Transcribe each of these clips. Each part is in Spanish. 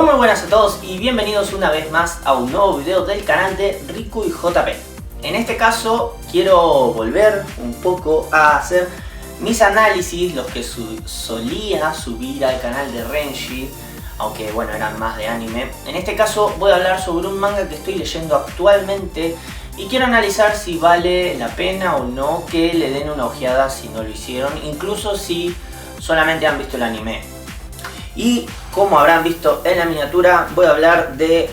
Muy buenas a todos y bienvenidos una vez más a un nuevo video del canal de Riku y JP. En este caso quiero volver un poco a hacer mis análisis, los que solía subir al canal de Renji, aunque bueno, eran más de anime. En este caso voy a hablar sobre un manga que estoy leyendo actualmente y quiero analizar si vale la pena o no que le den una ojeada si no lo hicieron, incluso si solamente han visto el anime. Y como habrán visto en la miniatura, voy a hablar de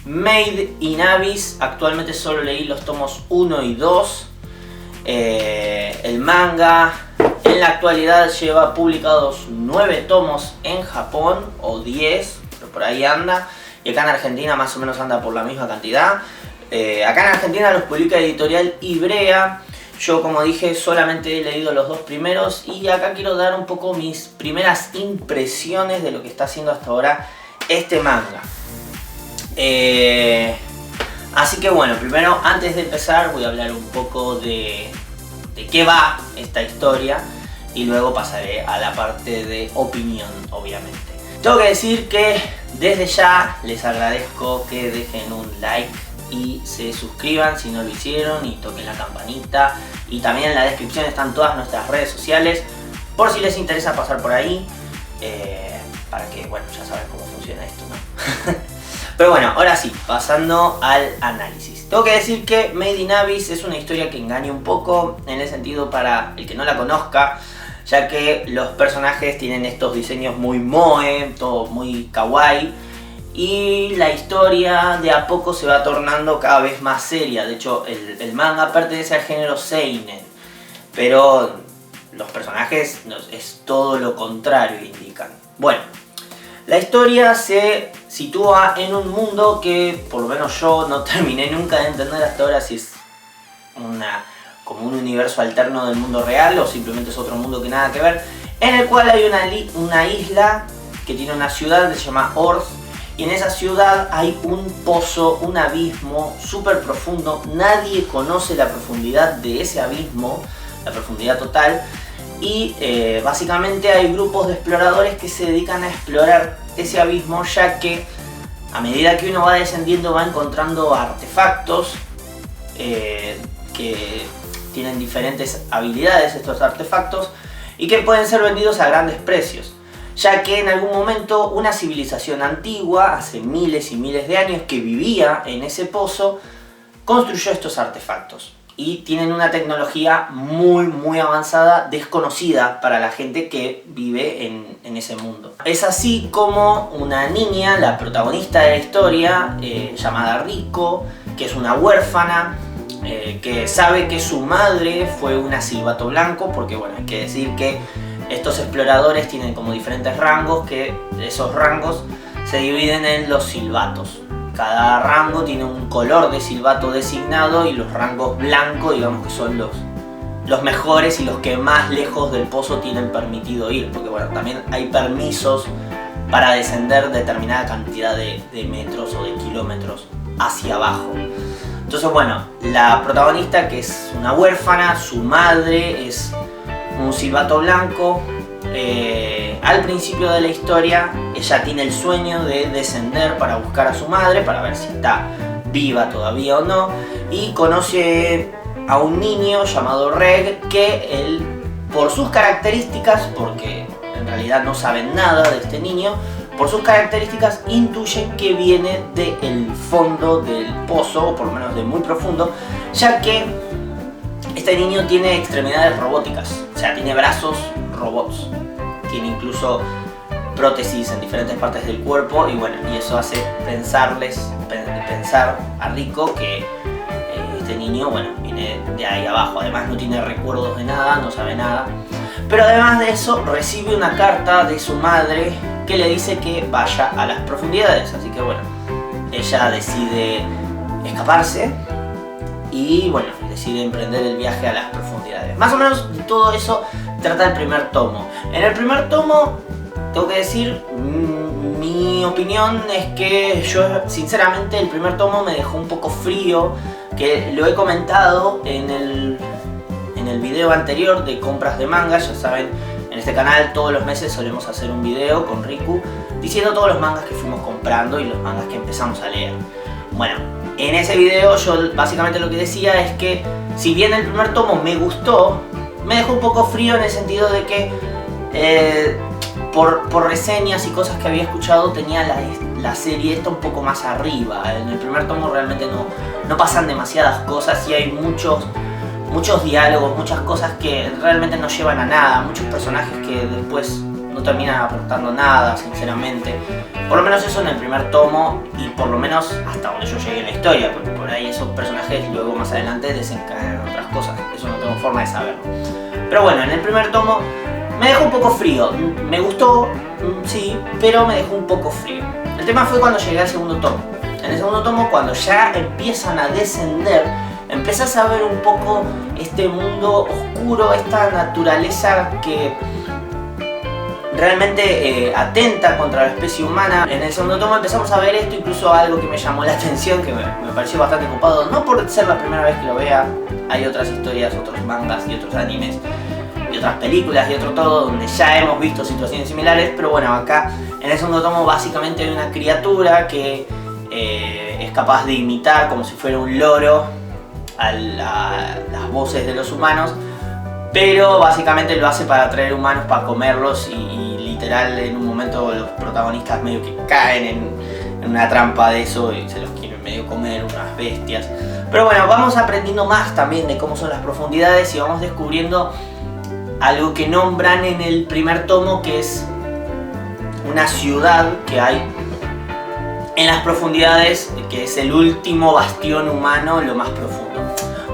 Made in Abyss. Actualmente solo leí los tomos 1 y 2. El manga en la actualidad lleva publicados 9 tomos en Japón, o 10, pero por ahí anda. Y acá en Argentina más o menos anda por la misma cantidad. Acá en Argentina los publica Editorial Ivrea. Yo, como dije, solamente he leído los 2 primeros y acá quiero dar un poco mis primeras impresiones de lo que está haciendo hasta ahora este manga. Así que bueno, primero, antes de empezar, voy a hablar un poco de qué va esta historia y luego pasaré a la parte de opinión, obviamente. Tengo que decir que desde ya les agradezco que dejen un like y se suscriban si no lo hicieron y toquen la campanita, y también en la descripción están todas nuestras redes sociales por si les interesa pasar por ahí, para que, bueno, ya saben cómo funciona esto, ¿no? Pero bueno, ahora sí, pasando al análisis. Tengo que decir que Made in Abyss es una historia que engaña un poco, en el sentido para el que no la conozca, ya que los personajes tienen estos diseños muy moe, todo muy kawaii, y la historia de a poco se va tornando cada vez más seria. De hecho, el manga pertenece al género seinen, pero los personajes es todo lo contrario, indican. Bueno, la historia se sitúa en un mundo que por lo menos yo no terminé nunca de entender hasta ahora si es como un universo alterno del mundo real o simplemente es otro mundo que nada que ver, en el cual hay una isla que tiene una ciudad que se llama Orth. Y en esa ciudad hay un pozo, un abismo súper profundo. Nadie conoce la profundidad de ese abismo, la profundidad total. Y básicamente hay grupos de exploradores que se dedican a explorar ese abismo, ya que a medida que uno va descendiendo va encontrando artefactos que tienen diferentes habilidades, estos artefactos, y que pueden ser vendidos a grandes precios, ya que en algún momento una civilización antigua, hace miles y miles de años, que vivía en ese pozo, construyó estos artefactos. Y tienen una tecnología muy avanzada, desconocida para la gente que vive en ese mundo. Es así como una niña, la protagonista de la historia, llamada Riko, que es una huérfana, que sabe que su madre fue una silbato blanco, porque bueno, hay que decir que estos exploradores tienen como diferentes rangos, que esos rangos se dividen en los silbatos. Cada rango tiene un color de silbato designado y los rangos blancos, digamos que son los mejores y los que más lejos del pozo tienen permitido ir. Porque bueno, también hay permisos para descender determinada cantidad de metros o de kilómetros hacia abajo. Entonces bueno, la protagonista, que es una huérfana, su madre es un silbato blanco. Al principio de la historia ella tiene el sueño de descender para buscar a su madre, para ver si está viva todavía o no, y conoce a un niño llamado Reg, que él, por sus características, porque en realidad no saben nada de este niño, por sus características intuyen que viene del fondo del pozo, o por lo menos de muy profundo, ya que este niño tiene extremidades robóticas, o sea, tiene brazos robots, tiene incluso prótesis en diferentes partes del cuerpo, y bueno, y eso hace pensar a Riko que este niño, bueno, viene de ahí abajo. Además no tiene recuerdos de nada, no sabe nada, pero además de eso recibe una carta de su madre que le dice que vaya a las profundidades. Así que bueno, ella decide escaparse y bueno, decide emprender el viaje a las profundidades. Más o menos de todo eso trata el primer tomo. En el primer tomo, tengo que decir, mi opinión es que yo, sinceramente, el primer tomo me dejó un poco frío, que lo he comentado en el video anterior de compras de manga. Ya saben, en este canal todos los meses solemos hacer un video con Riku diciendo todos los mangas que fuimos comprando y los mangas que empezamos a leer. Bueno, en ese video yo básicamente lo que decía es que si bien el primer tomo me gustó, me dejó un poco frío en el sentido de que por reseñas y cosas que había escuchado tenía la serie esta un poco más arriba. En el primer tomo realmente no pasan demasiadas cosas y hay muchos diálogos, muchas cosas que realmente no llevan a nada, muchos personajes que después no terminan aportando nada, sinceramente. Por lo menos eso en el primer tomo y por lo menos hasta donde yo llegué en la historia, porque por ahí esos personajes luego más adelante desencadenan otras cosas, eso no tengo forma de saberlo. Pero bueno, en el primer tomo me dejó un poco frío, me gustó, sí, pero me dejó un poco frío. El tema fue cuando llegué al segundo tomo. En el segundo tomo, cuando ya empiezan a descender, empezás a ver un poco este mundo oscuro, esta naturaleza que realmente atenta contra la especie humana. En el segundo tomo empezamos a ver esto, incluso algo que me llamó la atención, que me pareció bastante copado, no por ser la primera vez que lo vea, hay otras historias, otros mangas y otros animes y otras películas y otro todo donde ya hemos visto situaciones similares, pero bueno, acá en el segundo tomo básicamente hay una criatura que es capaz de imitar como si fuera un loro a las voces de los humanos, pero básicamente lo hace para atraer humanos, para comerlos y literal en un momento los protagonistas medio que caen en una trampa de eso y se los quieren medio comer, unas bestias. Pero bueno, vamos aprendiendo más también de cómo son las profundidades y vamos descubriendo algo que nombran en el primer tomo, que es una ciudad que hay en las profundidades, que es el último bastión humano, lo más profundo.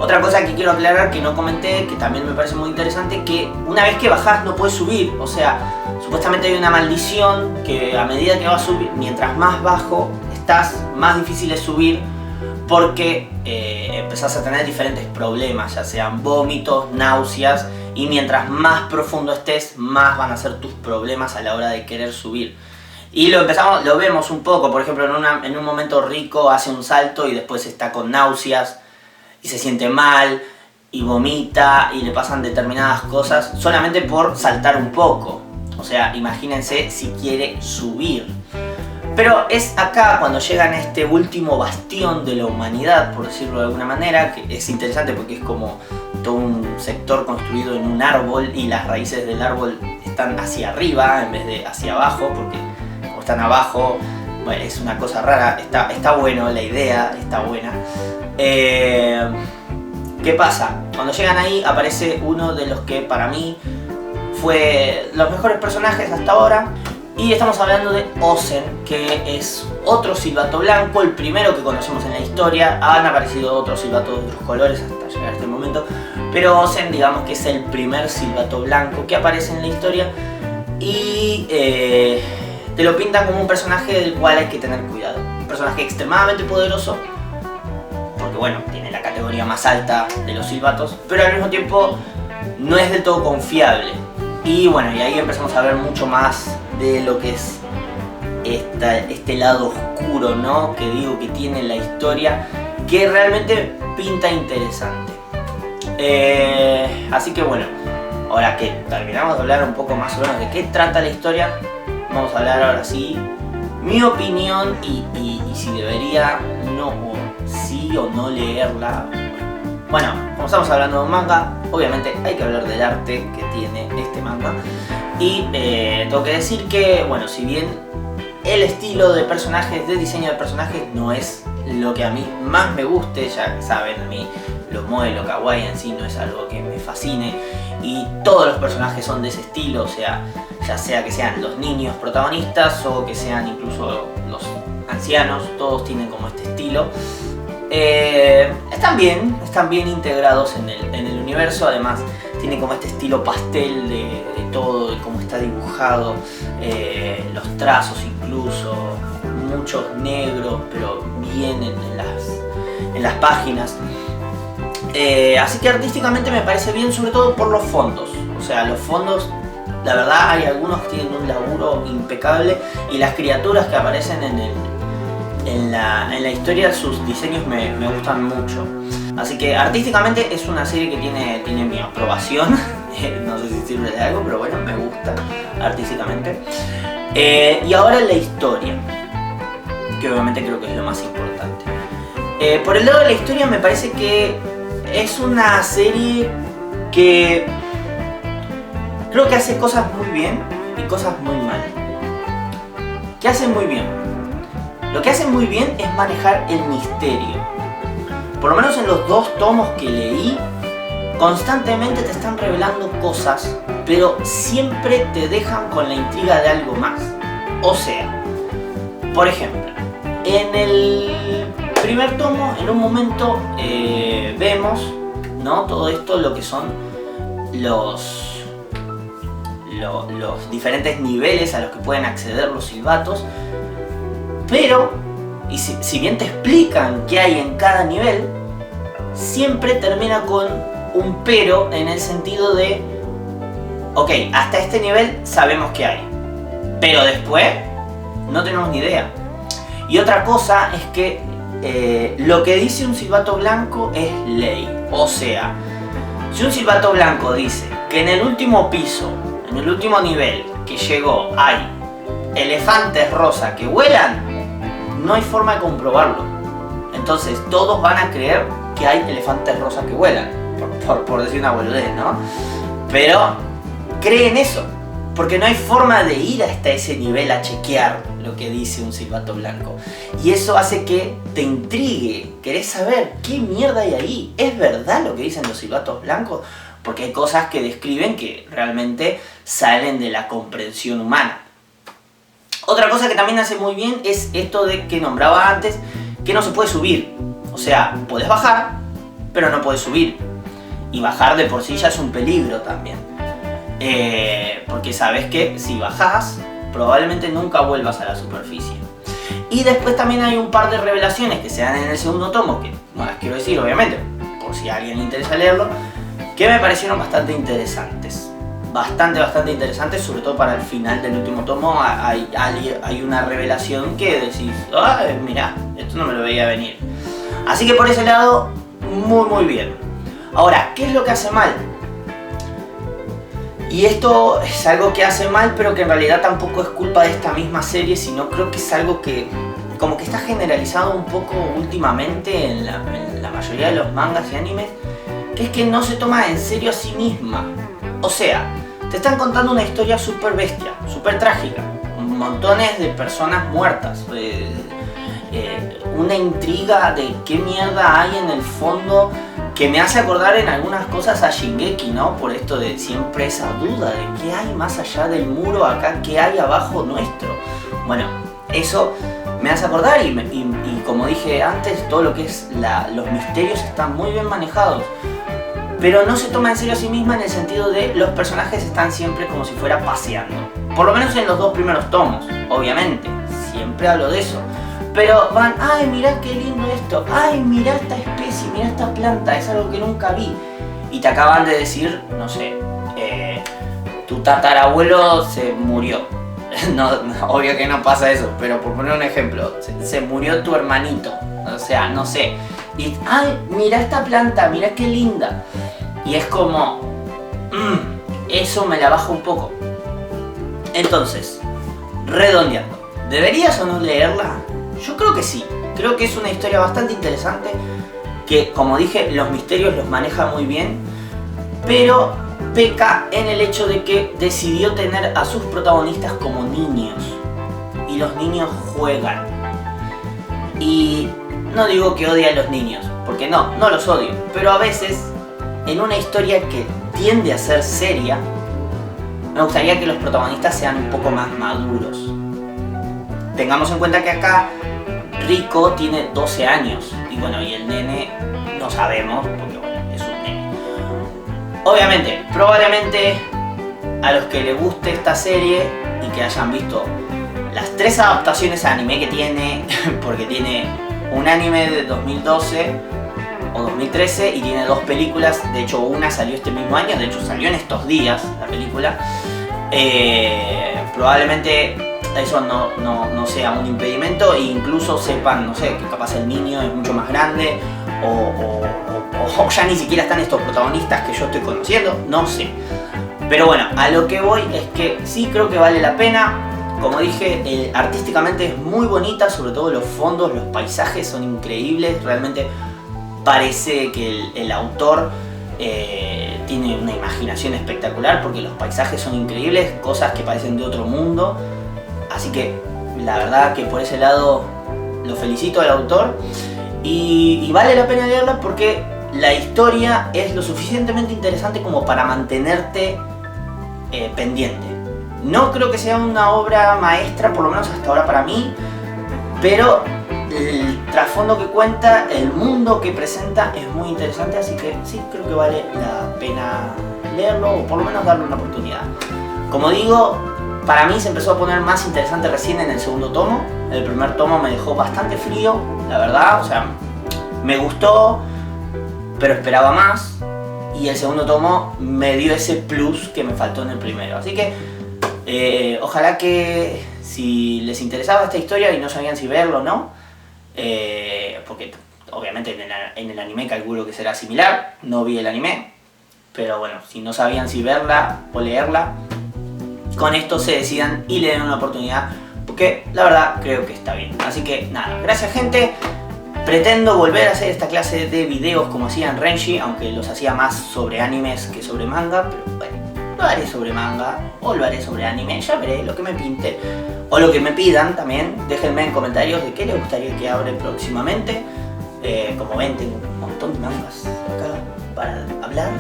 Otra cosa que quiero aclarar que no comenté, que también me parece muy interesante, que una vez que bajás no puedes subir. O sea, supuestamente hay una maldición que a medida que vas subir, mientras más bajo estás, más difícil es subir, porque empezás a tener diferentes problemas, ya sean vómitos, náuseas, y mientras más profundo estés, más van a ser tus problemas a la hora de querer subir. Y lo vemos un poco, por ejemplo, en un momento Rico hace un salto y después está con náuseas y se siente mal y vomita y le pasan determinadas cosas solamente por saltar un poco. O sea, imagínense si quiere subir. Pero es acá cuando llegan a este último bastión de la humanidad, por decirlo de alguna manera, que es interesante porque es como todo un sector construido en un árbol y las raíces del árbol están hacia arriba en vez de hacia abajo, porque como están abajo, bueno, es una cosa rara, está bueno, la idea está buena. ¿Qué pasa? Cuando llegan ahí aparece uno de los que para mí fue los mejores personajes hasta ahora. Y estamos hablando de Ozen, que es otro silbato blanco, el primero que conocemos en la historia. Han aparecido otros silbatos de otros colores hasta llegar a este momento, pero Ozen, digamos que es el primer silbato blanco que aparece en la historia. Y te lo pintan como un personaje del cual hay que tener cuidado. Un personaje extremadamente poderoso, porque bueno, tiene la categoría más alta de los silbatos, pero al mismo tiempo no es del todo confiable. Y bueno, y ahí empezamos a ver mucho más de lo que es este lado oscuro, ¿no? Que digo que tiene la historia, que realmente pinta interesante. Así que bueno, ahora que terminamos de hablar un poco más o menos de qué trata la historia, vamos a hablar ahora sí mi opinión y si debería sí o no leerla. Bueno, como estamos hablando de un manga, obviamente hay que hablar del arte que tiene este manga. Y tengo que decir que, bueno, si bien el estilo de personajes, de diseño de personajes, no es lo que a mí más me guste, ya saben, a mí lo moe, lo kawaii en sí no es algo que me fascine. Y todos los personajes son de ese estilo, o sea, ya sea que sean los niños protagonistas o que sean incluso los ancianos, todos tienen como este estilo. Están bien integrados en el universo, además tiene como este estilo pastel de todo, de cómo está dibujado, los trazos incluso, muchos negros, pero bien en las páginas. Así que artísticamente me parece bien, sobre todo por los fondos. O sea, los fondos, la verdad, hay algunos que tienen un laburo impecable y las criaturas que aparecen en la historia, sus diseños me gustan mucho. Así que artísticamente es una serie que tiene mi aprobación No sé si sirve de algo, pero bueno, me gusta artísticamente. Y ahora la historia, que obviamente creo que es lo más importante. Por el lado de la historia me parece que es una serie que creo que hace cosas muy bien y cosas muy mal. ¿Qué hace muy bien? Lo que hace muy bien es manejar el misterio. Por lo menos en los 2 tomos que leí, constantemente te están revelando cosas, pero siempre te dejan con la intriga de algo más. O sea, por ejemplo, en el primer tomo, en un momento vemos, ¿no?, todo esto, lo que son los diferentes niveles a los que pueden acceder los silbatos, pero, y si bien te explican qué hay en cada nivel, siempre termina con un pero, en el sentido de, ok, hasta este nivel sabemos qué hay, pero después no tenemos ni idea. Y otra cosa es que lo que dice un silbato blanco es ley. O sea, si un silbato blanco dice que en el último piso, en el último nivel que llegó, hay elefantes rosa que vuelan, no hay forma de comprobarlo. Entonces todos van a creer que hay elefantes rosas que vuelan, por decir una boludez, ¿no? Pero creen eso, porque no hay forma de ir hasta ese nivel a chequear lo que dice un silbato blanco. Y eso hace que te intrigue, querés saber qué mierda hay ahí. ¿Es verdad lo que dicen los silbatos blancos? Porque hay cosas que describen que realmente salen de la comprensión humana. Otra cosa que también hace muy bien es esto de que nombraba antes, que no se puede subir. O sea, podés bajar, pero no podés subir. Y bajar de por sí ya es un peligro también. Porque sabes que si bajás, probablemente nunca vuelvas a la superficie. Y después también hay un par de revelaciones que se dan en el segundo tomo, que no las quiero decir obviamente, por si a alguien le interesa leerlo, que me parecieron bastante interesantes. Bastante interesantes, sobre todo para el final del último tomo hay una revelación que decís, ¡ay, mirá, esto no me lo veía venir! Así que por ese lado, muy bien. Ahora, ¿qué es lo que hace mal? Y esto es algo que hace mal, pero que en realidad tampoco es culpa de esta misma serie, sino creo que es algo que como que está generalizado un poco últimamente en la mayoría de los mangas y animes, que es que no se toma en serio a sí misma. O sea, te están contando una historia súper bestia, súper trágica, montones de personas muertas, una intriga de qué mierda hay en el fondo, que me hace acordar en algunas cosas a Shingeki, ¿no? Por esto de siempre esa duda de qué hay más allá del muro acá, qué hay abajo nuestro. Bueno, eso me hace acordar y como dije antes, todo lo que es los misterios están muy bien manejados. Pero no se toma en serio a sí misma en el sentido de los personajes están siempre como si fuera paseando. Por lo menos en los 2 primeros tomos, obviamente. Siempre hablo de eso. Pero van, ay, mirá qué lindo esto, ay, mirá esta especie, mirá esta planta, es algo que nunca vi. Y te acaban de decir, no sé, tu tatarabuelo se murió. No, obvio que no pasa eso, pero por poner un ejemplo, se murió tu hermanito, o sea, no sé. Y, ay, mirá esta planta, mirá qué linda. Y es como, eso me la baja un poco. Entonces, redondeando, ¿deberías o no leerla? Yo creo que sí, creo que es una historia bastante interesante, que como dije, los misterios los maneja muy bien, pero peca en el hecho de que decidió tener a sus protagonistas como niños, y los niños juegan. Y no digo que odie a los niños, porque no los odio, pero a veces, en una historia que tiende a ser seria, me gustaría que los protagonistas sean un poco más maduros. Tengamos en cuenta que acá Rico tiene 12 años y bueno, y el nene no sabemos porque bueno, es un nene. Obviamente, probablemente a los que les guste esta serie y que hayan visto las 3 adaptaciones a anime que tiene, porque tiene un anime de 2012 o 2013 y tiene 2 películas, de hecho una salió este mismo año, de hecho salió en estos días la película, probablemente eso no sea un impedimento e incluso sepan, no sé, que capaz el niño es mucho más grande o ya ni siquiera están estos protagonistas que yo estoy conociendo, no sé. Pero bueno, a lo que voy es que sí creo que vale la pena. Como dije, artísticamente es muy bonita, sobre todo los fondos, los paisajes son increíbles. Realmente parece que el autor tiene una imaginación espectacular porque los paisajes son increíbles, cosas que parecen de otro mundo. Así que la verdad que por ese lado lo felicito al autor y vale la pena leerla porque la historia es lo suficientemente interesante como para mantenerte pendiente. No creo que sea una obra maestra, por lo menos hasta ahora para mí, pero el trasfondo que cuenta, el mundo que presenta es muy interesante, así que sí, creo que vale la pena leerlo o por lo menos darle una oportunidad. Como digo, para mí se empezó a poner más interesante recién en el segundo tomo. El primer tomo me dejó bastante frío, la verdad, o sea, me gustó, pero esperaba más. Y el segundo tomo me dio ese plus que me faltó en el primero. Así que ojalá que si les interesaba esta historia y no sabían si verlo o no, porque obviamente en el anime calculo que será similar, no vi el anime, pero bueno, si no sabían si verla o leerla, con esto se decidan y le den una oportunidad, porque la verdad creo que está bien. Así que nada, gracias gente. Pretendo volver a hacer esta clase de videos como hacía en Renji, aunque los hacía más sobre animes que sobre manga, pero bueno, lo haré sobre manga o lo haré sobre anime, ya veré lo que me pinte o lo que me pidan también. Déjenme en comentarios de qué les gustaría que hable próximamente. Como ven, tengo un montón de mangas acá para hablar.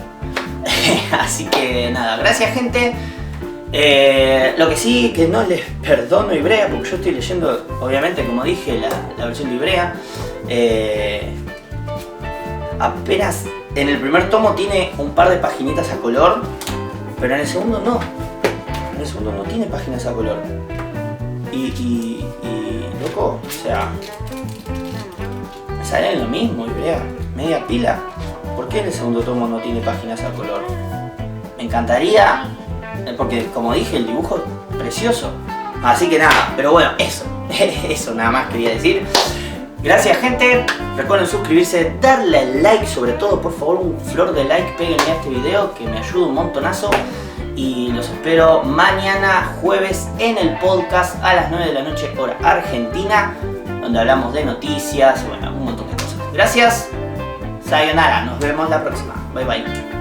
Así que nada, gracias gente. Lo que sí, que no les perdono Ibrea, porque yo estoy leyendo, obviamente, como dije, la versión de Ibrea. Apenas en el primer tomo tiene un par de paginitas a color, pero en el segundo no. En el segundo no tiene páginas a color. Y loco, o sea, me salen lo mismo, Ibrea, media pila. ¿Por qué en el segundo tomo no tiene páginas a color? Me encantaría, porque como dije, el dibujo es precioso. Así que nada, pero bueno, eso nada más quería decir. Gracias gente, recuerden suscribirse, darle like, sobre todo por favor un flor de like, péguenle a este video que me ayuda un montonazo. Y los espero mañana jueves en el podcast a las 9 de la noche hora argentina, donde hablamos de noticias, bueno, un montón de cosas. Gracias, sayonara, nos vemos la próxima, bye bye.